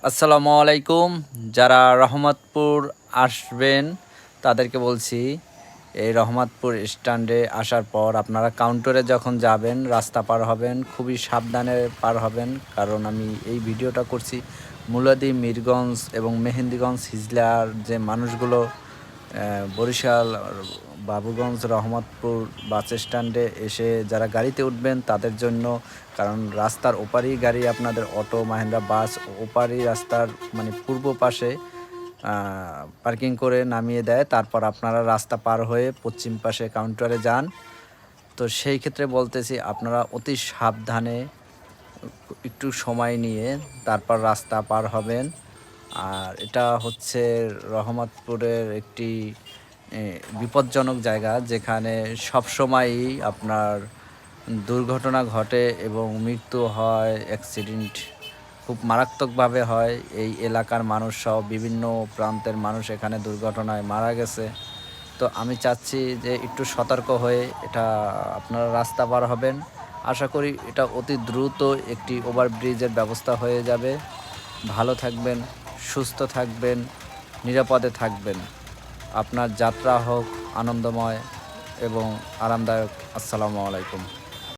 আসসালামু আলাইকুম। যারা রহমতপুর আসবেন তাদেরকে বলছি, এই রহমতপুর স্ট্যান্ডে আসার পর আপনারা কাউন্টারে যখন যাবেন, রাস্তা পার হবেন, খুবই সাবধানে পার হবেন। কারণ আমি এই ভিডিওটা করছি মুলাদি, মিরগঞ্জ এবং মেহেন্দিগঞ্জ হিজলার যে মানুষগুলো বরিশাল, বাবুগঞ্জ, রহমতপুর বাস স্ট্যান্ডে এসে যারা গাড়িতে উঠবেন তাদের জন্য। কারণ রাস্তার ওপারেই গাড়ি, আপনাদের অটো, মাহিন্দ্রা বাস ওপারেই রাস্তার মানে পূর্ব পাশে পার্কিং করে নামিয়ে দেয়। তারপর আপনারা রাস্তা পার হয়ে পশ্চিম পাশে কাউন্টারে যান। তো সেই ক্ষেত্রে বলতেছি, আপনারা অতি সাবধানে একটু সময় নিয়ে তারপর রাস্তা পার হবেন। আর এটা হচ্ছে রহমতপুরের একটি বিপজ্জনক জায়গা, যেখানে সবসময়ই আপনার দুর্ঘটনা ঘটে এবং মৃত্যু হয়, অ্যাক্সিডেন্ট খুব মারাত্মকভাবে হয়। এই এলাকার মানুষ সহ বিভিন্ন প্রান্তের মানুষ এখানে দুর্ঘটনায় মারা গেছে। তো আমি চাচ্ছি যে একটু সতর্ক হয়ে এটা আপনারা রাস্তা পার হবেন। আশা করি এটা অতি দ্রুত একটি ওভারব্রিজের ব্যবস্থা হয়ে যাবে। ভালো থাকবেন, সুস্থ থাকবেন, নিরাপদে থাকবেন। আপনার যাত্রা হোক আনন্দময় এবং আরামদায়ক। আসসালামু আলাইকুম।